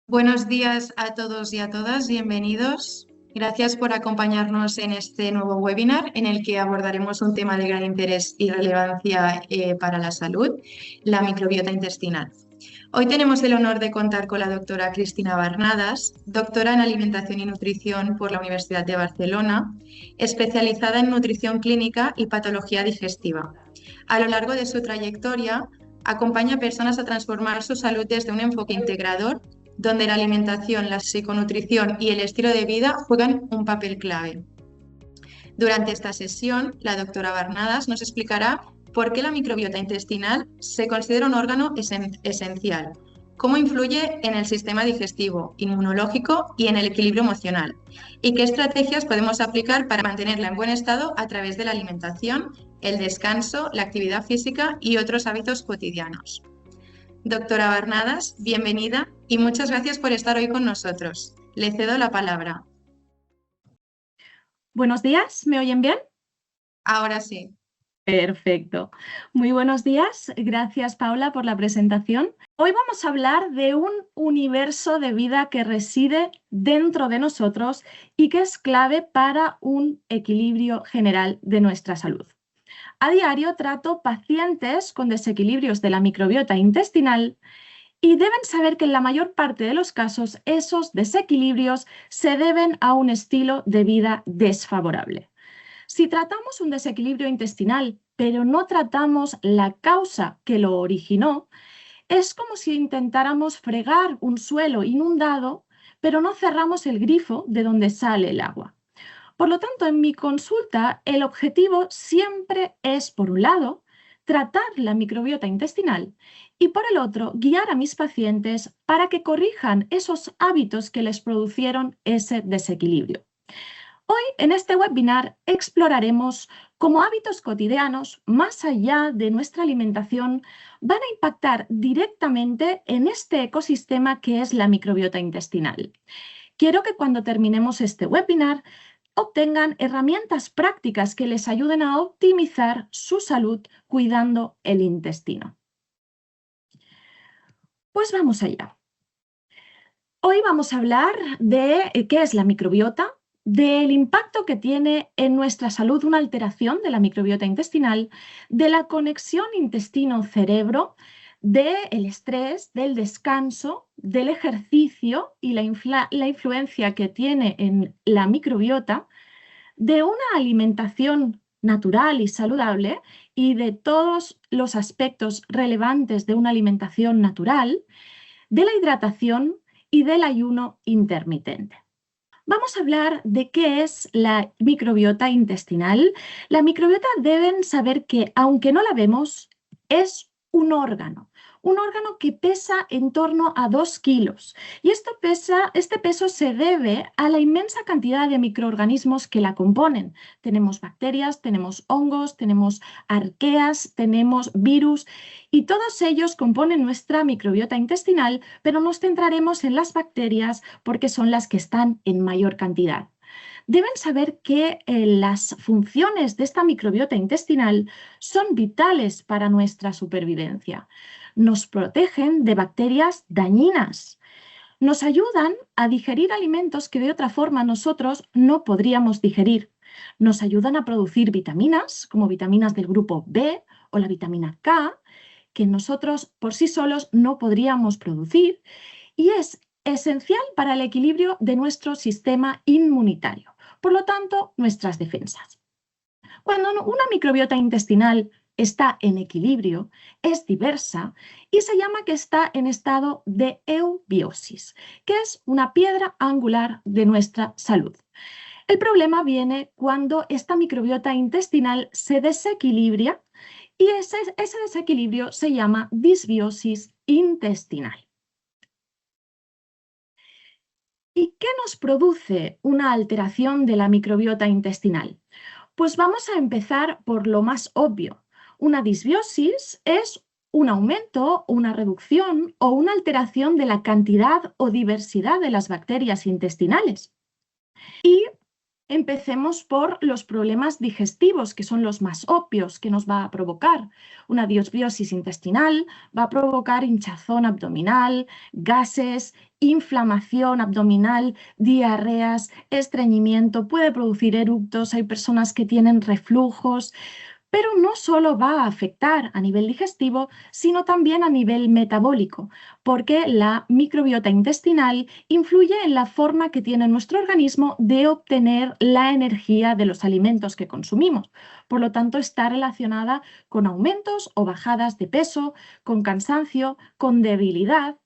Buenos días a todos y a todas, bienvenidos. Gracias por acompañarnos en este nuevo webinar en el que abordaremos un tema de gran interés y relevancia para la salud, la microbiota intestinal. Hoy tenemos el honor de contar con la doctora Cristina Barnadas, doctora en Alimentación y Nutrición por la Universidad de Barcelona, especializada en nutrición clínica y patología digestiva. A lo largo de su trayectoria, acompaña a personas a transformar su salud desde un enfoque integrador, donde la alimentación, la psiconutrición y el estilo de vida juegan un papel clave. Durante esta sesión, la doctora Barnadas nos explicará por qué la microbiota intestinal se considera un órgano esencial, cómo influye en el sistema digestivo, inmunológico y en el equilibrio emocional, y qué estrategias podemos aplicar para mantenerla en buen estado a través de la alimentación, el descanso, la actividad física y otros hábitos cotidianos. Doctora Barnadas, bienvenida y muchas gracias por estar hoy con nosotros. Le cedo la palabra. Buenos días, ¿me oyen bien? Ahora sí. Perfecto. Muy buenos días. Gracias, Paula, por la presentación. Hoy vamos a hablar de un universo de vida que reside dentro de nosotros y que es clave para un equilibrio general de nuestra salud. A diario trato pacientes con desequilibrios de la microbiota intestinal y deben saber que en la mayor parte de los casos esos desequilibrios se deben a un estilo de vida desfavorable. Si tratamos un desequilibrio intestinal, pero no tratamos la causa que lo originó, es como si intentáramos fregar un suelo inundado, pero no cerramos el grifo de donde sale el agua. Por lo tanto, en mi consulta, el objetivo siempre es, por un lado, tratar la microbiota intestinal y, por el otro, guiar a mis pacientes para que corrijan esos hábitos que les produjeron ese desequilibrio. Hoy, en este webinar, exploraremos cómo hábitos cotidianos, más allá de nuestra alimentación, van a impactar directamente en este ecosistema que es la microbiota intestinal. Quiero que cuando terminemos este webinar obtengan herramientas prácticas que les ayuden a optimizar su salud cuidando el intestino. Pues vamos allá. Hoy vamos a hablar de qué es la microbiota, del impacto que tiene en nuestra salud una alteración de la microbiota intestinal, de la conexión intestino-cerebro, del estrés, del descanso, del ejercicio y la influencia que tiene en la microbiota, de una alimentación natural y saludable y de todos los aspectos relevantes de una alimentación natural, de la hidratación y del ayuno intermitente. Vamos a hablar de qué es la microbiota intestinal. La microbiota deben saber que, aunque no la vemos, es un órgano que pesa en torno a 2 kilos. Y este peso se debe a la inmensa cantidad de microorganismos que la componen. Tenemos bacterias, tenemos hongos, tenemos arqueas, tenemos virus y todos ellos componen nuestra microbiota intestinal, pero nos centraremos en las bacterias porque son las que están en mayor cantidad. Deben saber que las funciones de esta microbiota intestinal son vitales para nuestra supervivencia. Nos protegen de bacterias dañinas. Nos ayudan a digerir alimentos que de otra forma nosotros no podríamos digerir. Nos ayudan a producir vitaminas, como vitaminas del grupo B o la vitamina K, que nosotros por sí solos no podríamos producir, y es esencial para el equilibrio de nuestro sistema inmunitario, por lo tanto, nuestras defensas. Cuando una microbiota intestinal está en equilibrio, es diversa y se llama que está en estado de eubiosis, que es una piedra angular de nuestra salud. El problema viene cuando esta microbiota intestinal se desequilibra y ese desequilibrio se llama disbiosis intestinal. ¿Y qué nos produce una alteración de la microbiota intestinal? Pues vamos a empezar por lo más obvio. Una disbiosis es un aumento, una reducción o una alteración de la cantidad o diversidad de las bacterias intestinales. Y Empecemos por los problemas digestivos, que son los más obvios que nos va a provocar. Una disbiosis intestinal va a provocar hinchazón abdominal, gases, inflamación abdominal, diarreas, estreñimiento, puede producir eructos, hay personas que tienen reflujos, pero no solo va a afectar a nivel digestivo, sino también a nivel metabólico, porque la microbiota intestinal influye en la forma que tiene nuestro organismo de obtener la energía de los alimentos que consumimos. Por lo tanto, está relacionada con aumentos o bajadas de peso, con cansancio, con debilidad.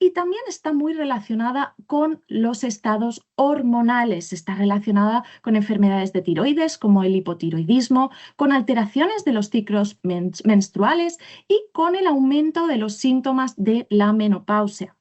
Y también está muy relacionada con los estados hormonales, está relacionada con enfermedades de tiroides como el hipotiroidismo, con alteraciones de los ciclos menstruales y con el aumento de los síntomas de la menopausia.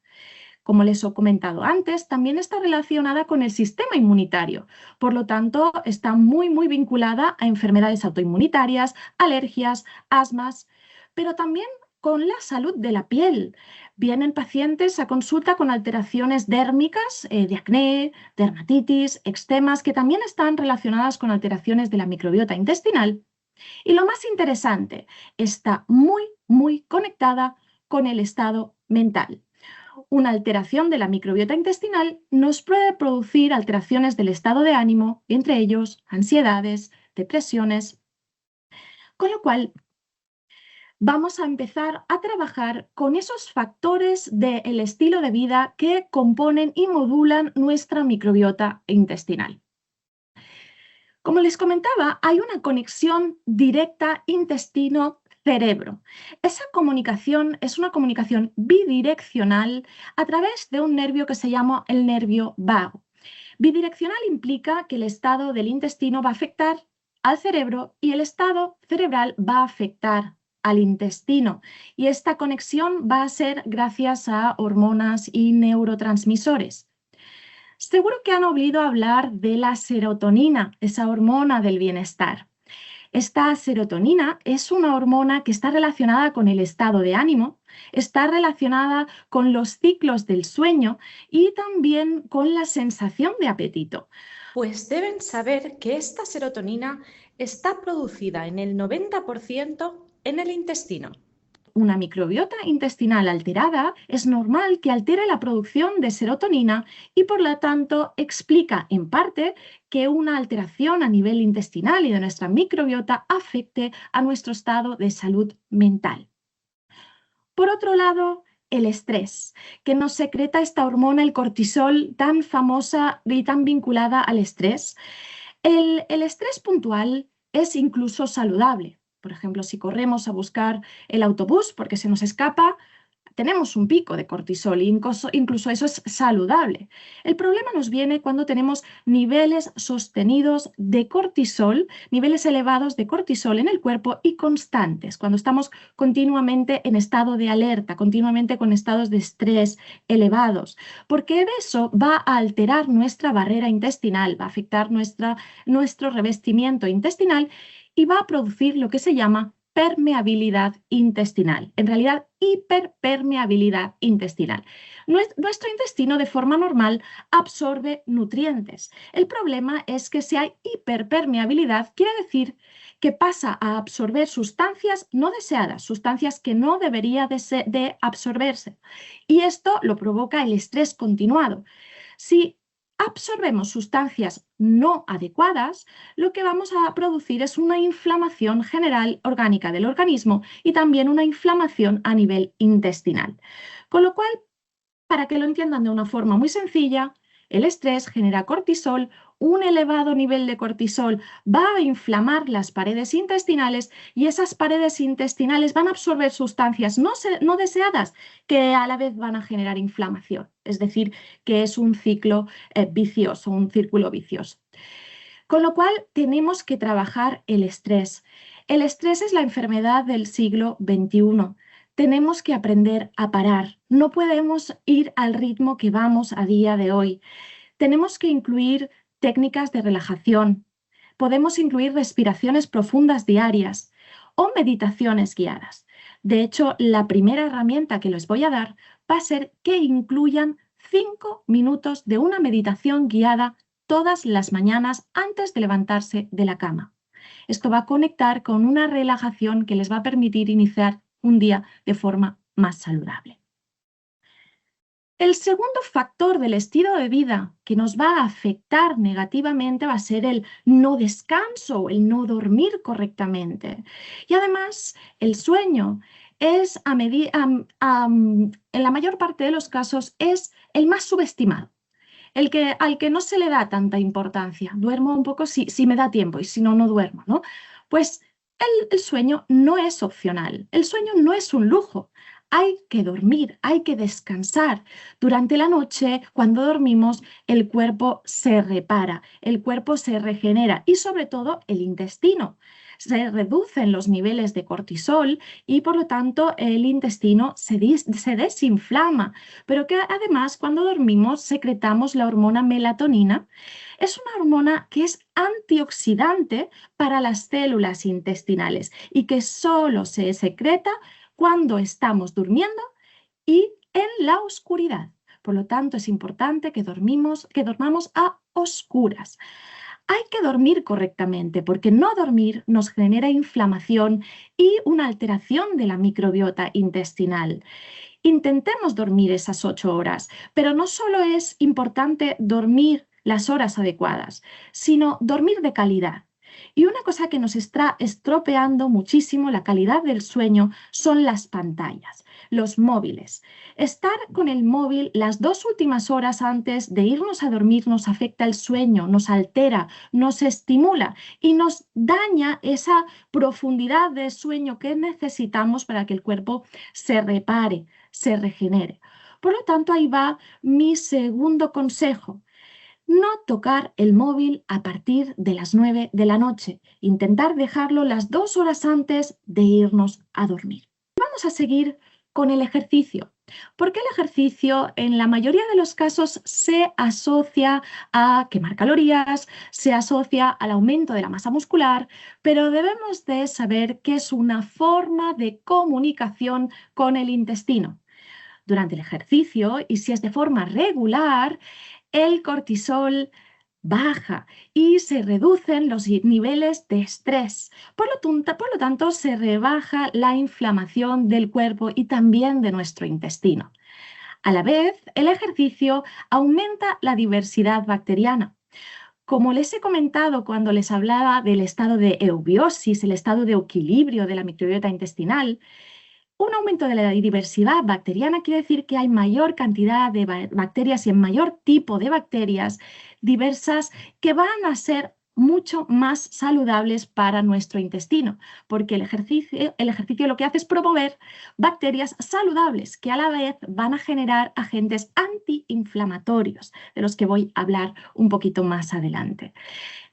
Como les he comentado antes, también está relacionada con el sistema inmunitario. Por lo tanto, está muy vinculada a enfermedades autoinmunitarias, alergias, asmas, pero también con la salud de la piel. Vienen pacientes a consulta con alteraciones dérmicas, de acné, dermatitis, eczemas, que también están relacionadas con alteraciones de la microbiota intestinal. Y lo más interesante, está muy conectada con el estado mental. Una alteración de la microbiota intestinal nos puede producir alteraciones del estado de ánimo, entre ellos ansiedades, depresiones, con lo cual vamos a empezar a trabajar con esos factores del estilo de vida que componen y modulan nuestra microbiota intestinal. Como les comentaba, hay una conexión directa intestino-cerebro. Esa comunicación es una comunicación bidireccional a través de un nervio que se llama el nervio vago. Bidireccional implica que el estado del intestino va a afectar al cerebro y el estado cerebral va a afectar al intestino. Y esta conexión va a ser gracias a hormonas y neurotransmisores. Seguro que han oído hablar de la serotonina, esa hormona del bienestar. Esta serotonina es una hormona que está relacionada con el estado de ánimo, está relacionada con los ciclos del sueño y también con la sensación de apetito. Pues deben saber que esta serotonina está producida en el 90% en el intestino. Una microbiota intestinal alterada es normal que altere la producción de serotonina y por lo tanto explica en parte que una alteración a nivel intestinal y de nuestra microbiota afecte a nuestro estado de salud mental. Por otro lado, el estrés, que nos secreta esta hormona, el cortisol, tan famosa y tan vinculada al estrés. El estrés puntual es incluso saludable. Por ejemplo, si corremos a buscar el autobús porque se nos escapa, tenemos un pico de cortisol e incluso eso es saludable. El problema nos viene cuando tenemos niveles sostenidos de cortisol, niveles elevados de cortisol en el cuerpo y constantes, cuando estamos continuamente en estado de alerta, continuamente con estados de estrés elevados, porque eso va a alterar nuestra barrera intestinal, va a afectar nuestro revestimiento intestinal y va a producir lo que se llama permeabilidad intestinal, en realidad hiperpermeabilidad intestinal. Nuestro intestino de forma normal absorbe nutrientes. El problema es que si hay hiperpermeabilidad, quiere decir que pasa a absorber sustancias no deseadas, sustancias que no debería de absorberse. Y esto lo provoca el estrés continuado. Si absorbemos sustancias no adecuadas, lo que vamos a producir es una inflamación general orgánica del organismo y también una inflamación a nivel intestinal. Con lo cual, para que lo entiendan de una forma muy sencilla, el estrés genera cortisol, un elevado nivel de cortisol va a inflamar las paredes intestinales y esas paredes intestinales van a absorber sustancias no deseadas que a la vez van a generar inflamación. Es decir, que es un ciclo vicioso, un círculo vicioso. Con lo cual tenemos que trabajar el estrés. El estrés es la enfermedad del siglo XXI. Tenemos que aprender a parar. No podemos ir al ritmo que vamos a día de hoy. Tenemos que incluir técnicas de relajación. Podemos incluir respiraciones profundas diarias o meditaciones guiadas. De hecho, la primera herramienta que les voy a dar va a ser que incluyan 5 minutos de una meditación guiada todas las mañanas antes de levantarse de la cama. Esto va a conectar con una relajación que les va a permitir iniciar un día de forma más saludable. El segundo factor del estilo de vida que nos va a afectar negativamente va a ser el no descanso, el no dormir correctamente. Y además, el sueño es, en la mayor parte de los casos, es el más subestimado, al que no se le da tanta importancia. Duermo un poco si me da tiempo y si no, no duermo, ¿no? Pues el sueño no es opcional, el sueño no es un lujo. Hay que dormir, hay que descansar. Durante la noche, cuando dormimos, el cuerpo se repara, el cuerpo se regenera y sobre todo el intestino. Se reducen los niveles de cortisol y por lo tanto el intestino se desinflama, pero que además cuando dormimos secretamos la hormona melatonina. Es una hormona que es antioxidante para las células intestinales y que solo se secreta cuando estamos durmiendo y en la oscuridad. Por lo tanto, es importante que dormamos a oscuras. Hay que dormir correctamente porque no dormir nos genera inflamación y una alteración de la microbiota intestinal. Intentemos dormir esas 8 horas, pero no solo es importante dormir las horas adecuadas, sino dormir de calidad. Y una cosa que nos está estropeando muchísimo la calidad del sueño son las pantallas, los móviles. Estar con el móvil las 2 últimas horas antes de irnos a dormir nos afecta el sueño, nos altera, nos estimula y nos daña esa profundidad de sueño que necesitamos para que el cuerpo se repare, se regenere. Por lo tanto, ahí va mi segundo consejo. No tocar el móvil a partir de las 9 de la noche. Intentar dejarlo las 2 horas antes de irnos a dormir. Vamos a seguir con el ejercicio, porque el ejercicio en la mayoría de los casos se asocia a quemar calorías, se asocia al aumento de la masa muscular, pero debemos de saber que es una forma de comunicación con el intestino. Durante el ejercicio, y si es de forma regular, el cortisol baja y se reducen los niveles de estrés. Por lo tanto, se rebaja la inflamación del cuerpo y también de nuestro intestino. A la vez, el ejercicio aumenta la diversidad bacteriana. Como les he comentado cuando les hablaba del estado de eubiosis, el estado de equilibrio de la microbiota intestinal, un aumento de la diversidad bacteriana quiere decir que hay mayor cantidad de bacterias y en mayor tipo de bacterias diversas que van a ser mucho más saludables para nuestro intestino, porque el ejercicio lo que hace es promover bacterias saludables que a la vez van a generar agentes antiinflamatorios, de los que voy a hablar un poquito más adelante.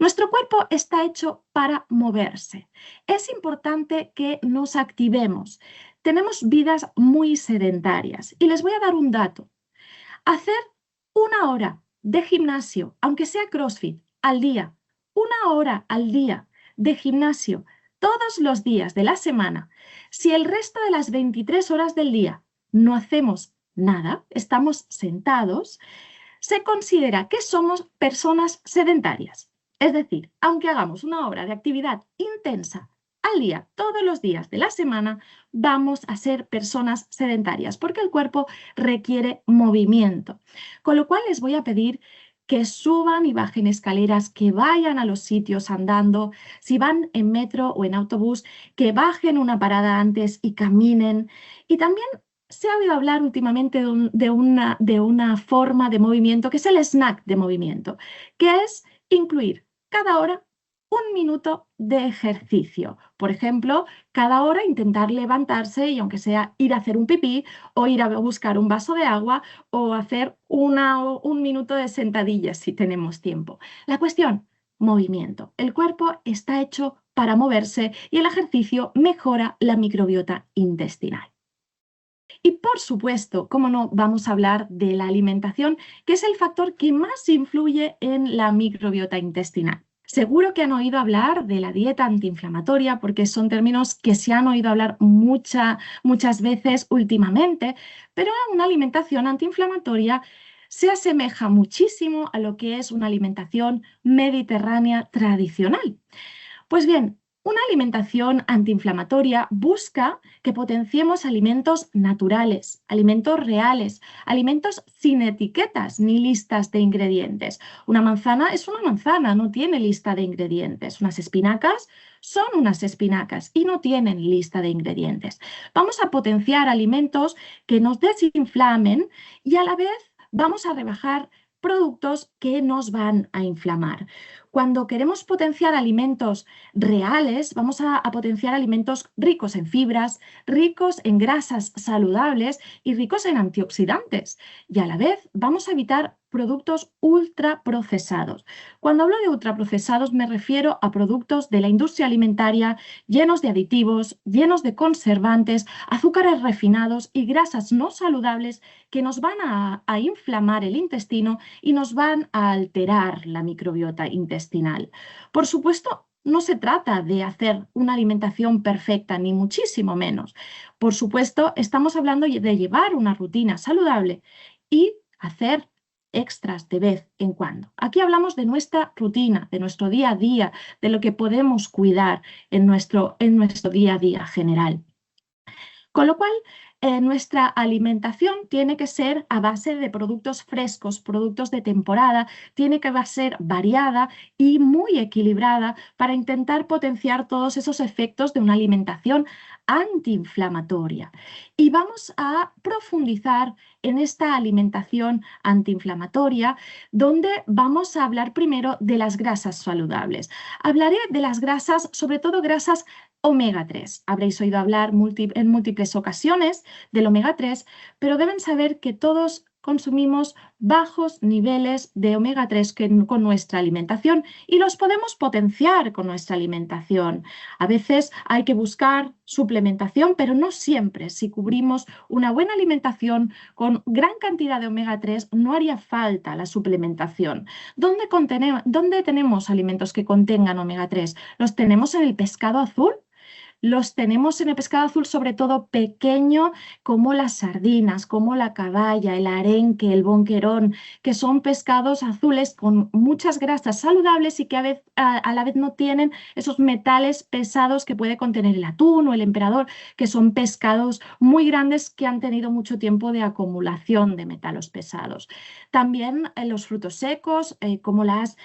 Nuestro cuerpo está hecho para moverse. Es importante que nos activemos. Tenemos vidas muy sedentarias y les voy a dar un dato. Hacer 1 hora de gimnasio, aunque sea CrossFit, al día, 1 hora al día de gimnasio todos los días de la semana, si el resto de las 23 horas del día no hacemos nada, estamos sentados, se considera que somos personas sedentarias. Es decir, aunque hagamos 1 hora de actividad intensa al día, todos los días de la semana, vamos a ser personas sedentarias porque el cuerpo requiere movimiento. Con lo cual les voy a pedir que suban y bajen escaleras, que vayan a los sitios andando, si van en metro o en autobús, que bajen una parada antes y caminen. Y también se ha oído hablar últimamente de una forma de movimiento que es el snack de movimiento, que es incluir cada hora 1 minuto de ejercicio. Por ejemplo, cada hora intentar levantarse y aunque sea ir a hacer un pipí o ir a buscar un vaso de agua o hacer 1 minuto de sentadillas si tenemos tiempo. La cuestión, movimiento. El cuerpo está hecho para moverse y el ejercicio mejora la microbiota intestinal. Y por supuesto, cómo no, vamos a hablar de la alimentación, que es el factor que más influye en la microbiota intestinal. Seguro que han oído hablar de la dieta antiinflamatoria porque son términos que se han oído hablar muchas veces últimamente, pero una alimentación antiinflamatoria se asemeja muchísimo a lo que es una alimentación mediterránea tradicional. Pues bien, una alimentación antiinflamatoria busca que potenciemos alimentos naturales, alimentos reales, alimentos sin etiquetas ni listas de ingredientes. Una manzana es una manzana, no tiene lista de ingredientes. Unas espinacas son unas espinacas y no tienen lista de ingredientes. Vamos a potenciar alimentos que nos desinflamen y a la vez vamos a rebajar productos que nos van a inflamar. Cuando queremos potenciar alimentos reales, vamos a potenciar alimentos ricos en fibras, ricos en grasas saludables y ricos en antioxidantes. Y a la vez vamos a evitar productos ultraprocesados. Cuando hablo de ultraprocesados me refiero a productos de la industria alimentaria llenos de aditivos, llenos de conservantes, azúcares refinados y grasas no saludables que nos van a inflamar el intestino y nos van a alterar la microbiota intestinal. Por supuesto, no se trata de hacer una alimentación perfecta, ni muchísimo menos. Por supuesto, estamos hablando de llevar una rutina saludable y hacer extras de vez en cuando. Aquí hablamos de nuestra rutina, de nuestro día a día, de lo que podemos cuidar en nuestro día a día general. Con lo cual, nuestra alimentación tiene que ser a base de productos frescos, productos de temporada, tiene que ser variada y muy equilibrada para intentar potenciar todos esos efectos de una alimentación antiinflamatoria. Y vamos a profundizar en esta alimentación antiinflamatoria, donde vamos a hablar primero de las grasas saludables. Hablaré de las grasas, sobre todo grasas omega 3. Habréis oído hablar en múltiples ocasiones del omega 3, pero deben saber que todos consumimos bajos niveles de omega 3 con nuestra alimentación y los podemos potenciar con nuestra alimentación. A veces hay que buscar suplementación, pero no siempre. Si cubrimos una buena alimentación con gran cantidad de omega 3, no haría falta la suplementación. ¿Dónde tenemos alimentos que contengan omega 3? Los tenemos en el pescado azul. Los tenemos en el pescado azul, sobre todo pequeño, como las sardinas, como la caballa, el arenque, el bonquerón, que son pescados azules con muchas grasas saludables y que a la vez no tienen esos metales pesados que puede contener el atún o el emperador, que son pescados muy grandes que han tenido mucho tiempo de acumulación de metales pesados. También los frutos secos, como las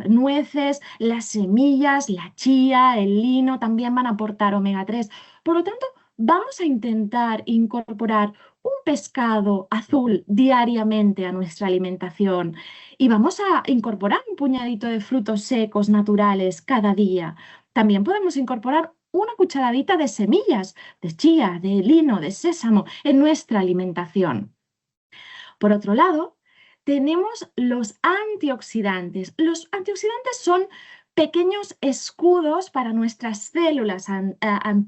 nueces, las semillas, la chía, el lino, también van a aportar omega 3. Por lo tanto, vamos a intentar incorporar un pescado azul diariamente a nuestra alimentación y vamos a incorporar un puñadito de frutos secos naturales cada día. También podemos incorporar una cucharadita de semillas, de chía, de lino, de sésamo en nuestra alimentación. Por otro lado, tenemos los antioxidantes. Los antioxidantes son pequeños escudos para nuestras células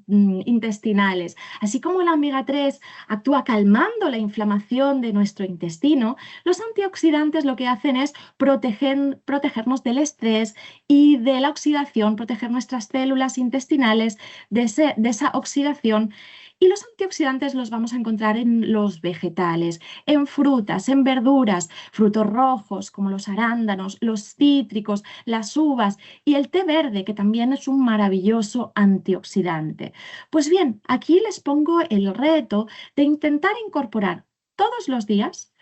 intestinales. Así como el omega 3 actúa calmando la inflamación de nuestro intestino, los antioxidantes lo que hacen es protegernos del estrés y de la oxidación, proteger nuestras células intestinales de esa oxidación. Y los antioxidantes los vamos a encontrar en los vegetales, en frutas, en verduras, frutos rojos como los arándanos, los cítricos, las uvas y el té verde, que también es un maravilloso antioxidante. Pues bien, aquí les pongo el reto de intentar incorporar todos los días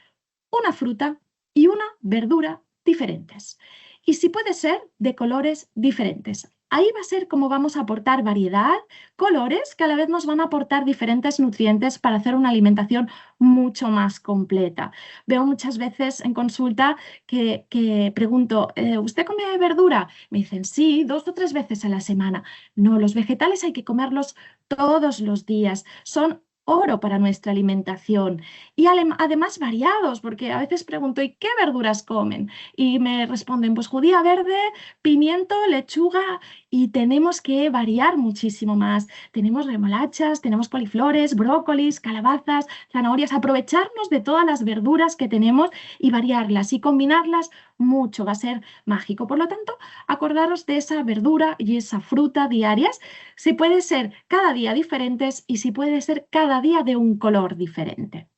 una fruta y una verdura diferentes. Y si puede ser, de colores diferentes. Ahí va a ser como vamos a aportar variedad, colores que a la vez nos van a aportar diferentes nutrientes para hacer una alimentación mucho más completa. Veo muchas veces en consulta que pregunto, ¿usted come verdura? Me dicen, sí, 2 o 3 veces a la semana. No, los vegetales hay que comerlos todos los días. Son oro para nuestra alimentación y además variados, porque a veces pregunto, ¿y qué verduras comen? Y me responden, pues judía verde, pimiento, lechuga, y tenemos que variar muchísimo más. Tenemos remolachas, tenemos coliflores, brócolis, calabazas, zanahorias, aprovecharnos de todas las verduras que tenemos y variarlas y combinarlas mucho, va a ser mágico. Por lo tanto, acordaros de esa verdura y esa fruta diarias, si puede ser cada día diferentes y si puede ser cada día de un color diferente.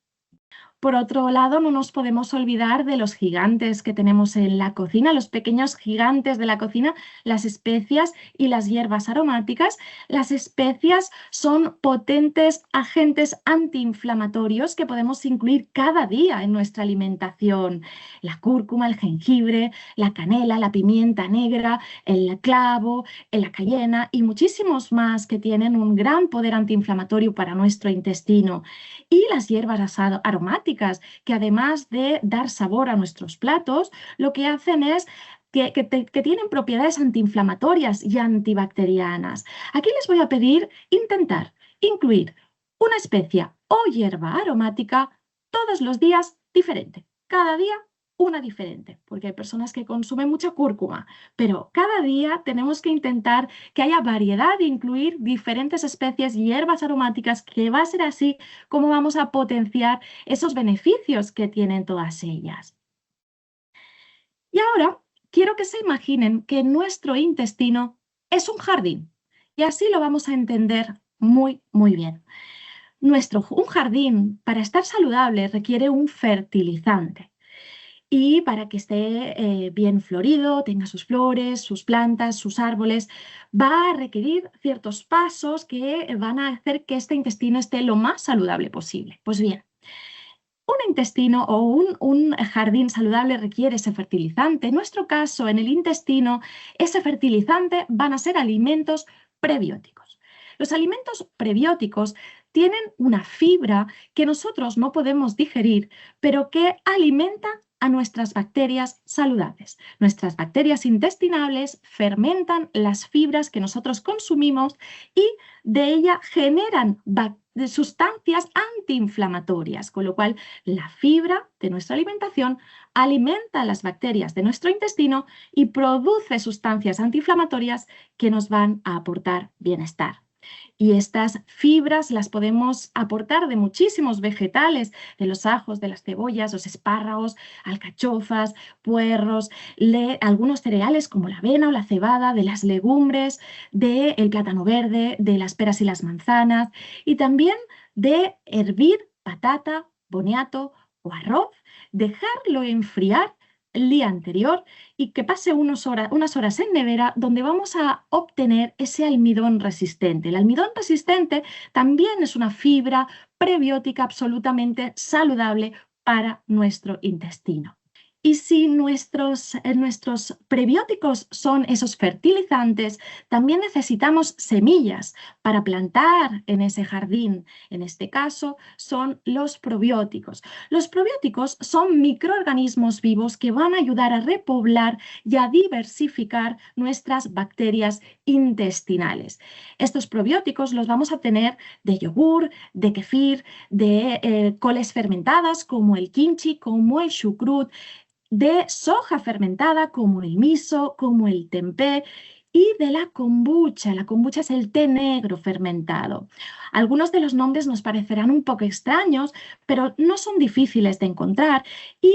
Por otro lado, no nos podemos olvidar de los gigantes que tenemos en la cocina, los pequeños gigantes de la cocina, las especias y las hierbas aromáticas. Las especias son potentes agentes antiinflamatorios que podemos incluir cada día en nuestra alimentación. La cúrcuma, el jengibre, la canela, la pimienta negra, el clavo, la cayena y muchísimos más que tienen un gran poder antiinflamatorio para nuestro intestino. Y las hierbas aromáticas, que además de dar sabor a nuestros platos, lo que hacen es que tienen propiedades antiinflamatorias y antibacterianas. Aquí les voy a pedir intentar incluir una especia o hierba aromática todos los días diferente. Cada día una diferente, porque hay personas que consumen mucha cúrcuma, pero cada día tenemos que intentar que haya variedad e incluir diferentes especies y hierbas aromáticas, que va a ser así como vamos a potenciar esos beneficios que tienen todas ellas. Y ahora quiero que se imaginen que nuestro intestino es un jardín, y así lo vamos a entender muy, muy bien. Un jardín, para estar saludable, requiere un fertilizante. Y para que esté bien florido, tenga sus flores, sus plantas, sus árboles, va a requerir ciertos pasos que van a hacer que este intestino esté lo más saludable posible. Pues bien, un intestino o un jardín saludable requiere ese fertilizante. En nuestro caso, en el intestino, ese fertilizante van a ser alimentos prebióticos. Los alimentos prebióticos tienen una fibra que nosotros no podemos digerir, pero que alimenta a nuestras bacterias saludables. Nuestras bacterias intestinales fermentan las fibras que nosotros consumimos y de ella generan sustancias antiinflamatorias, con lo cual la fibra de nuestra alimentación alimenta a las bacterias de nuestro intestino y produce sustancias antiinflamatorias que nos van a aportar bienestar. Y estas fibras las podemos aportar de muchísimos vegetales, de los ajos, de las cebollas, los espárragos, alcachofas, puerros, algunos cereales como la avena o la cebada, de las legumbres, del plátano verde, de las peras y las manzanas, y también de hervir patata, boniato o arroz, dejarlo enfriar el día anterior y que pase unas horas en nevera, donde vamos a obtener ese almidón resistente. El almidón resistente también es una fibra prebiótica absolutamente saludable para nuestro intestino. Y si nuestros prebióticos son esos fertilizantes, también necesitamos semillas para plantar en ese jardín. En este caso son los probióticos. Los probióticos son microorganismos vivos que van a ayudar a repoblar y a diversificar nuestras bacterias intestinales. Estos probióticos los vamos a tener de yogur, de kefir, de coles fermentadas como el kimchi, como el chucrut, de soja fermentada como el miso, como el tempeh, y de la kombucha. La kombucha es el té negro fermentado. Algunos de los nombres nos parecerán un poco extraños, pero no son difíciles de encontrar y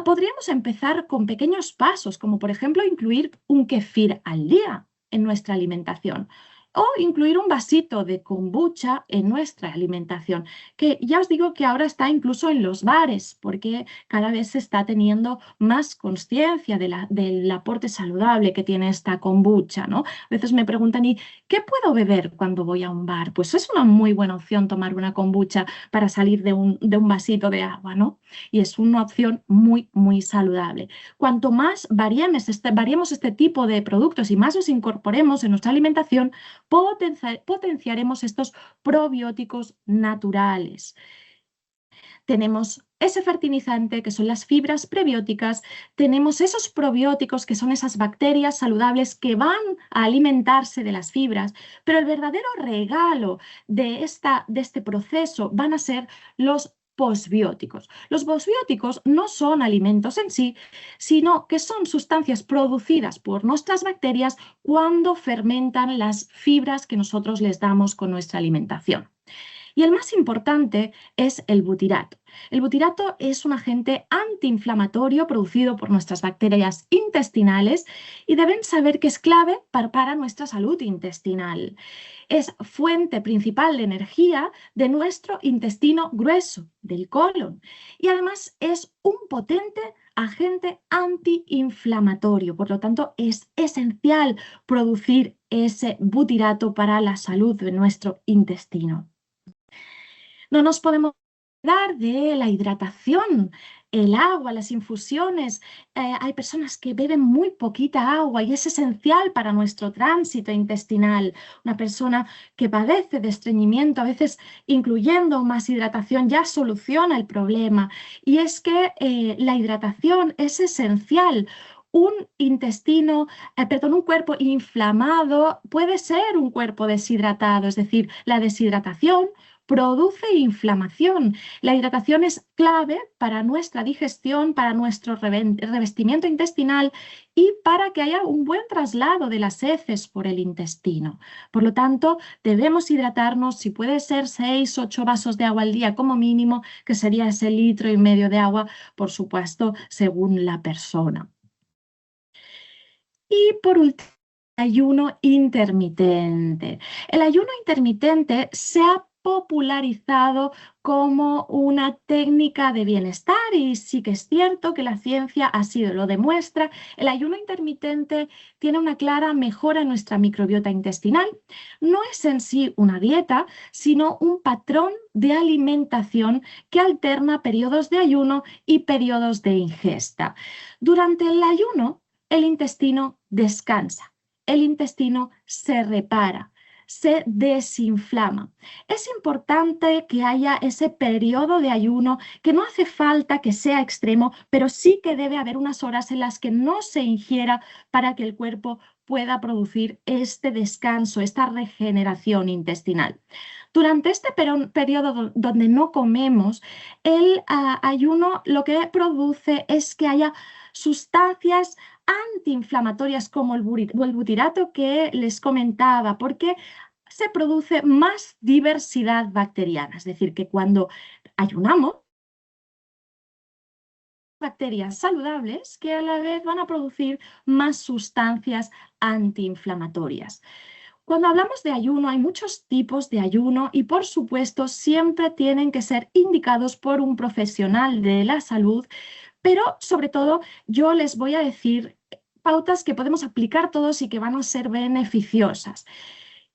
podríamos empezar con pequeños pasos, como por ejemplo incluir un kefir al día en nuestra alimentación, o incluir un vasito de kombucha en nuestra alimentación, que ya os digo que ahora está incluso en los bares, porque cada vez se está teniendo más conciencia del aporte saludable que tiene esta kombucha, ¿no? A veces me preguntan, ¿y qué puedo beber cuando voy a un bar? Pues es una muy buena opción tomar una kombucha para salir de un vasito de agua, ¿no? Y es una opción muy, muy saludable. Cuanto más variemos este tipo de productos y más los incorporemos en nuestra alimentación, potenciaremos estos probióticos naturales. Tenemos ese fertilizante que son las fibras prebióticas, tenemos esos probióticos que son esas bacterias saludables que van a alimentarse de las fibras, pero el verdadero regalo de este proceso van a ser los posbióticos. Los posbióticos no son alimentos en sí, sino que son sustancias producidas por nuestras bacterias cuando fermentan las fibras que nosotros les damos con nuestra alimentación. Y el más importante es el butirato. El butirato es un agente antiinflamatorio producido por nuestras bacterias intestinales y deben saber que es clave para nuestra salud intestinal. Es fuente principal de energía de nuestro intestino grueso, del colon, y además es un potente agente antiinflamatorio. Por lo tanto, es esencial producir ese butirato para la salud de nuestro intestino. No nos podemos olvidar de la hidratación, el agua, las infusiones. Hay personas que beben muy poquita agua y es esencial para nuestro tránsito intestinal. Una persona que padece de estreñimiento, a veces incluyendo más hidratación, ya soluciona el problema. Y es que la hidratación es esencial. Un un cuerpo inflamado puede ser un cuerpo deshidratado, es decir, la deshidratación produce inflamación. La hidratación es clave para nuestra digestión, para nuestro revestimiento intestinal y para que haya un buen traslado de las heces por el intestino. Por lo tanto, debemos hidratarnos, si puede ser 6, 8 vasos de agua al día como mínimo, que sería ese 1,5 litros de agua, por supuesto, según la persona. Y por último, ayuno intermitente. El ayuno intermitente se ha popularizado como una técnica de bienestar y sí que es cierto que la ciencia así lo demuestra. El ayuno intermitente tiene una clara mejora en nuestra microbiota intestinal. No es en sí una dieta, sino un patrón de alimentación que alterna periodos de ayuno y periodos de ingesta. Durante el ayuno, el intestino descansa, el intestino se repara, se desinflama. Es importante que haya ese periodo de ayuno, que no hace falta que sea extremo, pero sí que debe haber unas horas en las que no se ingiera para que el cuerpo pueda producir este descanso, esta regeneración intestinal. Durante este periodo donde no comemos, el ayuno lo que produce es que haya sustancias antiinflamatorias como el butirato que les comentaba, porque se produce más diversidad bacteriana. Es decir, que cuando ayunamos, bacterias saludables que a la vez van a producir más sustancias antiinflamatorias. Cuando hablamos de ayuno, hay muchos tipos de ayuno y, por supuesto, siempre tienen que ser indicados por un profesional de la salud, pero sobre todo yo les voy a decir pautas que podemos aplicar todos y que van a ser beneficiosas.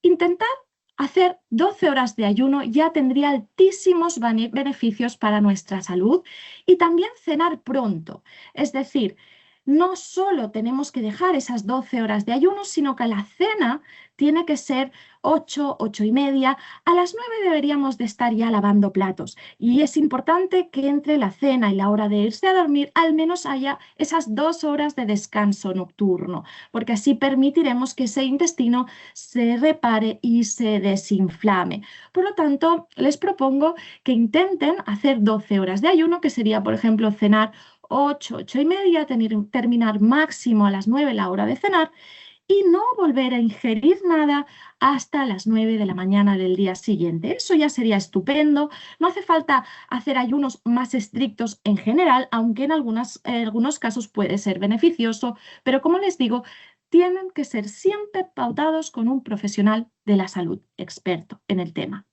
Intentar hacer 12 horas de ayuno ya tendría altísimos beneficios para nuestra salud y también cenar pronto. Es decir, no solo tenemos que dejar esas 12 horas de ayuno, sino que la cena tiene que ser 8, 8:30. A las 9 deberíamos de estar ya lavando platos. Y es importante que entre la cena y la hora de irse a dormir al menos haya esas 2 horas de descanso nocturno, porque así permitiremos que ese intestino se repare y se desinflame. Por lo tanto, les propongo que intenten hacer 12 horas de ayuno, que sería, por ejemplo, cenar 8, 8:30, terminar máximo a las 9 la hora de cenar y no volver a ingerir nada hasta las 9 de la mañana del día siguiente. Eso ya sería estupendo. No hace falta hacer ayunos más estrictos en general, aunque en algunos casos puede ser beneficioso, pero como les digo, tienen que ser siempre pautados con un profesional de la salud, experto en el tema.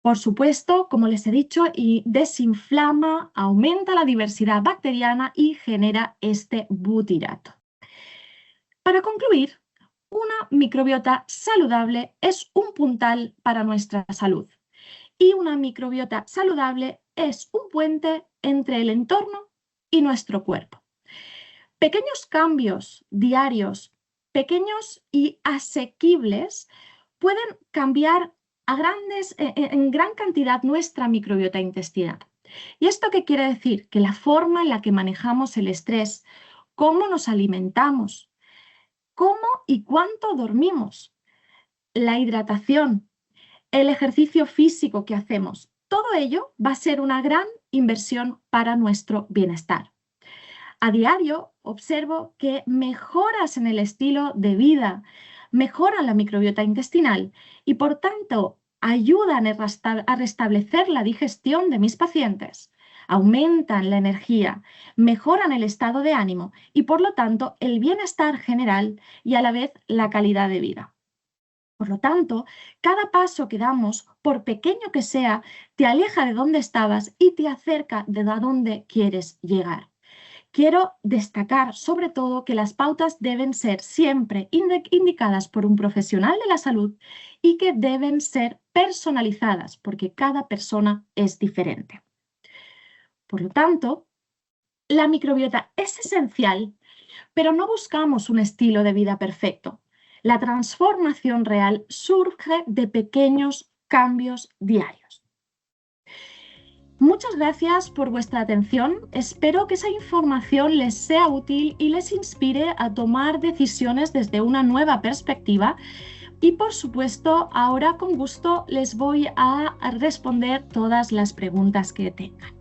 Por supuesto, como les he dicho, y desinflama, aumenta la diversidad bacteriana y genera este butirato. Para concluir, una microbiota saludable es un puntal para nuestra salud y una microbiota saludable es un puente entre el entorno y nuestro cuerpo. Pequeños cambios diarios, pequeños y asequibles, pueden cambiar en gran cantidad nuestra microbiota intestinal. ¿Y esto qué quiere decir? Que la forma en la que manejamos el estrés, cómo nos alimentamos, cómo y cuánto dormimos, la hidratación, el ejercicio físico que hacemos, todo ello va a ser una gran inversión para nuestro bienestar. A diario observo que mejoras en el estilo de vida mejoran la microbiota intestinal y por tanto ayudan a restablecer la digestión de mis pacientes, aumentan la energía, mejoran el estado de ánimo y, por lo tanto, el bienestar general y a la vez la calidad de vida. Por lo tanto, cada paso que damos, por pequeño que sea, te aleja de donde estabas y te acerca de dónde quieres llegar. Quiero destacar sobre todo que las pautas deben ser siempre indicadas por un profesional de la salud y que deben ser personalizadas porque cada persona es diferente. Por lo tanto, la microbiota es esencial, pero no buscamos un estilo de vida perfecto. La transformación real surge de pequeños cambios diarios. Muchas gracias por vuestra atención. Espero que esa información les sea útil y les inspire a tomar decisiones desde una nueva perspectiva. Y por supuesto, ahora con gusto les voy a responder todas las preguntas que tengan.